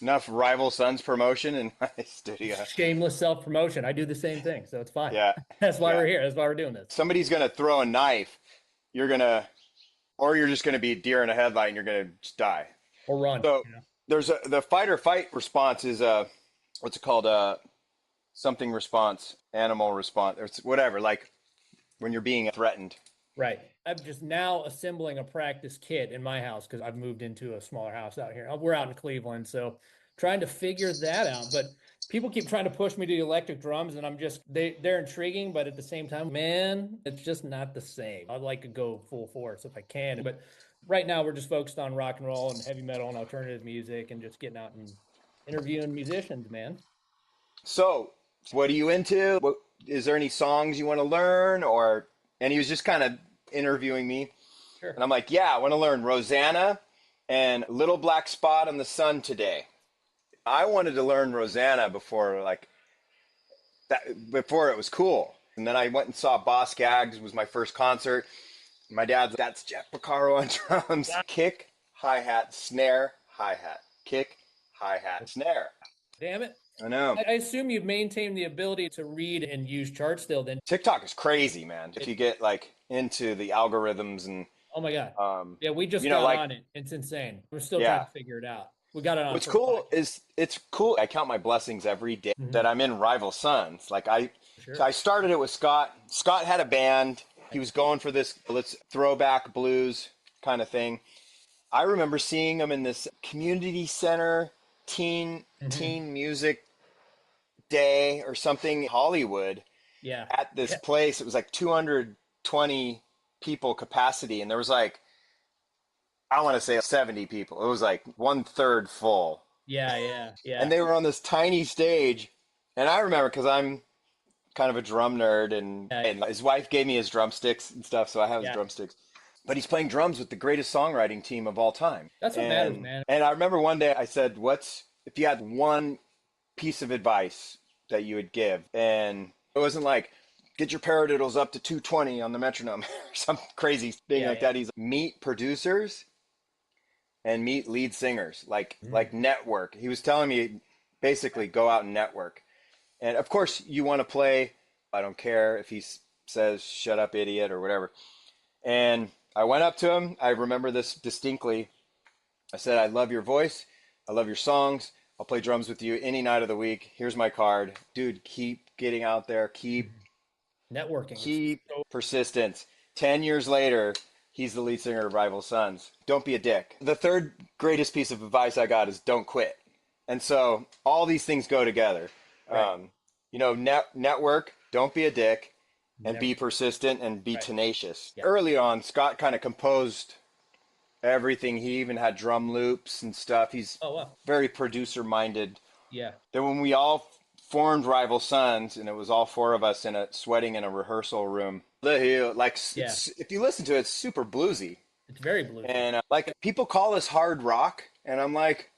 Enough rival sons promotion in my studio. Shameless self-promotion. I do the same thing, so it's fine. Yeah, That's why yeah. we're here. That's why we're doing this. Somebody's gonna throw a knife, you're gonna, or you're just gonna be a deer in a headlight and you're gonna just die. Or run. So there's the fight or fight response is what's it called? Something response, animal response, or whatever. Like when you're being threatened. Right. I'm just now assembling a practice kit in my house because I've moved into a smaller house out here. We're out in Cleveland, so trying to figure that out. But people keep trying to push me to the electric drums, and I'm just they're intriguing, but at the same time, man, it's just not the same. I'd like to go full force if I can, but right now we're just focused on rock and roll and heavy metal and alternative music and just getting out and interviewing musicians, man. So, what are you into? What is there any songs you want to learn or and he was just kind of interviewing me Sure. and I'm like, "Yeah, I want to learn Rosanna and Little Black Spot on the Sun today." I wanted to learn Rosanna before like that before it was cool. And then I went and saw Boss Gags was my first concert. My dad's that's Jeff Porcaro on drums. Kick, hi-hat, snare, hi-hat. Kick, hi-hat, snare. Damn it. I know. I assume you've maintained the ability to read and use charts still then. TikTok is crazy, man. If you get like into the algorithms and Oh my God. Yeah, we just you know, got like on it. It's insane. We're still trying yeah. to figure it out. We got it on What's for 5 cool years. is it's cool. I count my blessings every day Mhm. that I'm in Rival Sons. Like Sure. so I started it with Scott. Scott had a band. He was going for this let's throwback blues kind of thing. I remember seeing him in this community center Mhm. teen music day or something in Hollywood Yeah. at this Yeah. place. It was like 220 people capacity, and there was like I want to say 70 people. It was like one third full, Yeah. Yeah. and Yeah. they were on this tiny stage. And I remember because I'm kind of a drum nerd, and his wife gave me his drumsticks and stuff, so I have his Yeah. drumsticks. But he's playing drums with the greatest songwriting team of all time. That's what matters, man. And I remember one day I said, "What's if you had one piece of advice that you would give?" And it wasn't like get your paradiddles up to 220 on the metronome or some crazy thing Yeah. like Yeah. that. He's meet producers and meet lead singers, Mhm. like network. He was telling me basically go out and network. And of course, you want to play. I don't care if he says "shut up, idiot" or whatever. And I went up to him. I remember this distinctly. I said, "I love your voice. I love your songs. I'll play drums with you any night of the week. Here's my card, dude. Keep getting out there. Mhm. Networking. It's Keep so persistence." 10 years later, he's the lead singer of Rival Sons. Don't be a dick. The third greatest piece of advice I got is don't quit. And so all these things go together. right. Um, network, don't be a dick, and Never. be persistent and be Right. tenacious. Yeah. Early on, Scott kind of composed everything. He even had drum loops and stuff. He's Oh wow. very producer minded. Yeah. Then when we all formed Rival Sons, and it was all four of us in a sweating in a rehearsal room, like Yeah. it's if you listen to it, it's super bluesy. It's very bluesy. And like people call us hard rock, and I'm like,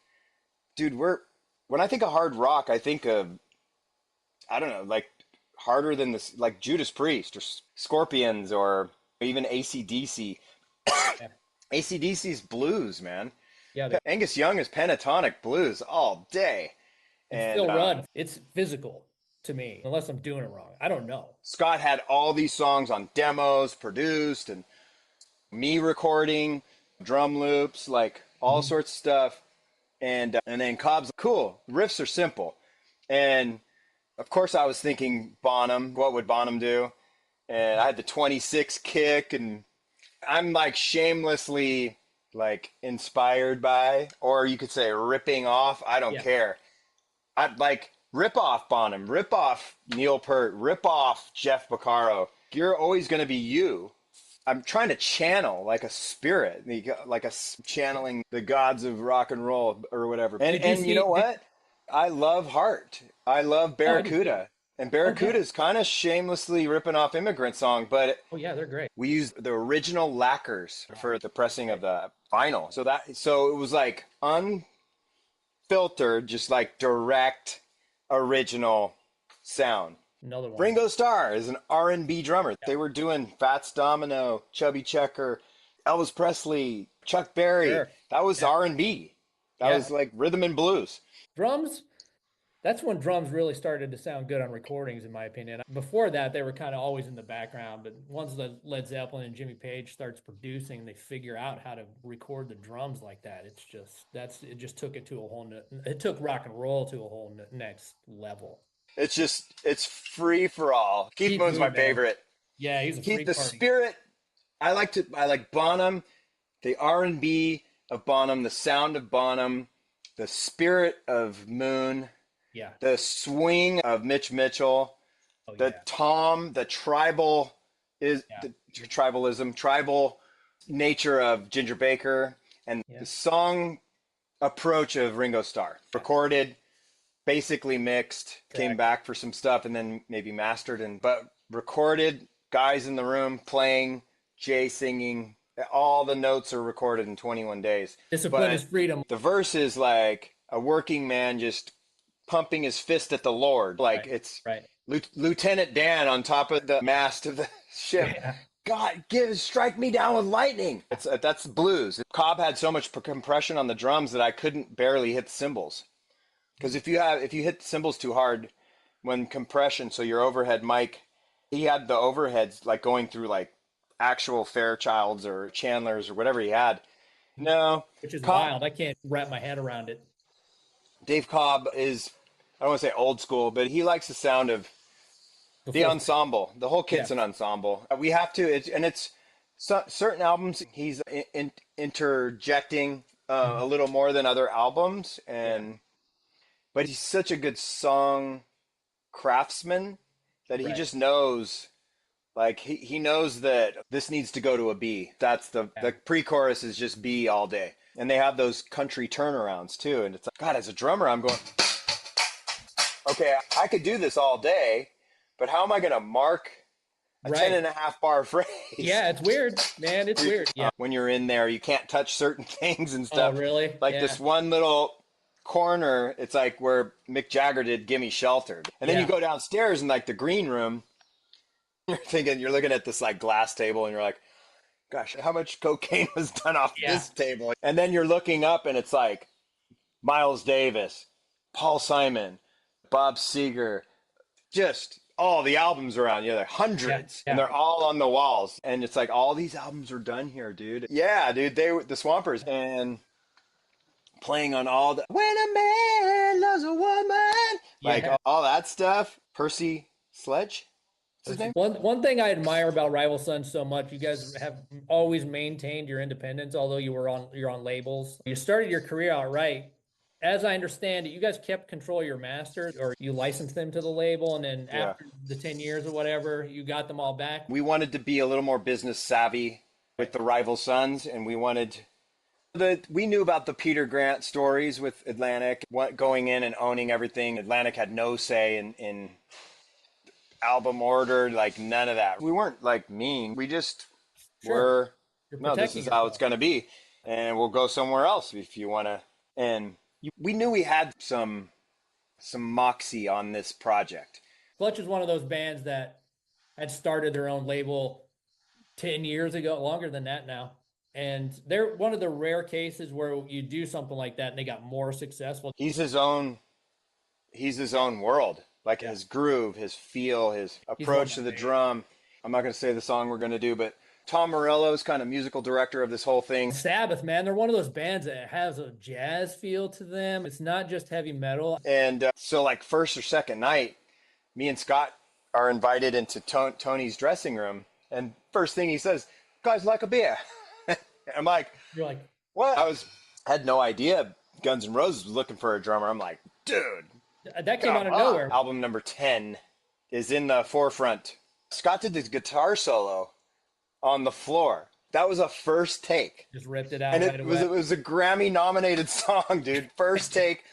dude, when I think of hard rock, I think of I don't know, like harder than this, like Judas Priest or Scorpions or even AC/DC. Yeah. AC/DC's blues, man. Yeah. Angus Young is pentatonic blues all day. And And still run. It's physical to me, unless I'm doing it wrong. I don't know. Scott had all these songs on demos, produced, and me recording, drum loops, like all Mhm. sorts of stuff. And then Cobb's cool. Riffs are simple. And of course, I was thinking Bonham. What would Bonham do? And I had the 26 kick, and I'm like shamelessly like inspired by, or you could say ripping off. I don't Yeah. care. I'd like rip off Bonham, rip off Neil Peart, rip off Jeff Porcaro. You're always going to be you. I'm trying to channel like a spirit, like channeling the gods of rock and roll or whatever. And Did you and you see? know what? I love Heart. I love Oh, I do too. Barracuda. And Oh yeah. Barracuda is kind of shamelessly ripping off Immigrant Song, but Oh yeah. They're great. we used the original lacquers for the pressing of Right. the vinyl. So it was like unfiltered, just like direct original sound. Another one. Ringo Starr is an R&B drummer. Yeah. They were doing Fats Domino, Chubby Checker, Elvis Presley, Chuck Berry. Sure. That was Yeah. R&B. That Yeah. was like rhythm and blues. Drums, that's when drums really started to sound good on recordings, in my opinion. Before that, they were kind of always in the background, but once the Led Zeppelin and Jimmy Page starts producing, they figure out how to record the drums like that. It just took it to a whole it took rock and roll to a whole next level. It's free for all. Keith Keith Moon's my Moon, man. favorite. Yeah, he's a Keith, freak the party. spirit. I like Bonham, the R&B of Bonham, the sound of Bonham, the spirit of Moon, Yeah. the swing of Mitch Mitchell, Oh the yeah. tom, the tribal is Yeah. the tribalism, tribal nature of Ginger Baker, and Yeah. the song approach of Ringo Starr. Recorded, basically mixed, came Correct. back for some stuff, and then maybe mastered, and but recorded, guys in the room playing, Jay singing. All the notes are recorded in 21 days. Discipline is But freedom. the verse is like a working man just pumping his fist at the Lord. Like Right. it's Right. Lieutenant Dan on top of the mast of the ship. Yeah. God, strike me down with lightning. That's blues. Cobb had so much compression on the drums that I couldn't barely hit the cymbals. Because if you hit the cymbals too hard, when compression, so your overhead mic, he had the overheads like going through like actual Fairchilds or Chandlers or whatever he had. No, Which is Cobb, wild. I can't wrap my head around it. Dave Cobb is, I don't want to say old school, but he likes the sound of The the full. ensemble. The whole Yeah. kit's an ensemble. We have to, it's certain albums he's interjecting a Mhm. little more than other albums, Yeah. but he's such a good song craftsman that he Right. just knows. Like he knows that this needs to go to a B. That's Yeah. the pre-chorus is just B all day. And they have those country turnarounds too. And it's like, God, as a drummer, I'm going, okay, I could do this all day, but how am I going to mark a 10 Right. and a half bar phrase? Yeah, it's weird, man. It's weird. Yeah. When you're in there, you can't touch certain things and Oh, stuff. really? Like Yeah. this one little corner, it's like where Mick Jagger did Gimme Shelter. And then you Yeah. go downstairs in like the green room, you're looking at this like glass table and you're like, gosh, how much cocaine was done off Yeah. this table? And then you're looking up and it's like Miles Davis, Paul Simon, Bob Seger, just all the albums around. You know, like Yeah. hundreds, and Yeah. they're all on the walls. And it's like all these albums are done here, dude. Yeah, dude, they were the Swampers and playing on all the When a Man Loves a Woman, like Yeah. all that stuff. Percy Sledge, what's his name? One thing I admire about Rival Sons so much, you guys have always maintained your independence, although you're on labels. You started your career out right. As I understand it, you guys kept control of your masters, or you licensed them to the label, and then Yeah. after the 10 years or whatever, you got them all back. We wanted to be a little more business savvy with the Rival Sons, and we knew about the Peter Grant stories with Atlantic, going in and owning everything. Atlantic had no say in album order, like none of that. We weren't like mean. We just Sure, were, you're no, this protecting is how it's yourself. going to be, and we'll go somewhere else if you want to. And we knew we had some moxie on this project. Clutch is one of those bands that had started their own label 10 years ago, longer than that now. And they're one of the rare cases where you do something like that and they got more successful. He's his own world, like Yeah. his groove, his feel, his He's one of approach my to the favorites. drum. I'm not going to say the song we're going to do, but Tom Morello's kind of musical director of this whole thing. Sabbath, man, they're one of those bands that has a jazz feel to them. It's not just heavy metal. And so, like, first or second night, me and Scott are invited into Tony's dressing room. And first thing he says, guys, like a beer. I'm like, You're like, what? Had no idea Guns N' Roses was looking for a drummer. I'm like, dude, that came out come of on. nowhere. Album number 10 is in the forefront. Scott did this guitar solo on the floor. That was a first take. Just ripped it out And right it away. was a Grammy nominated song, dude. First take.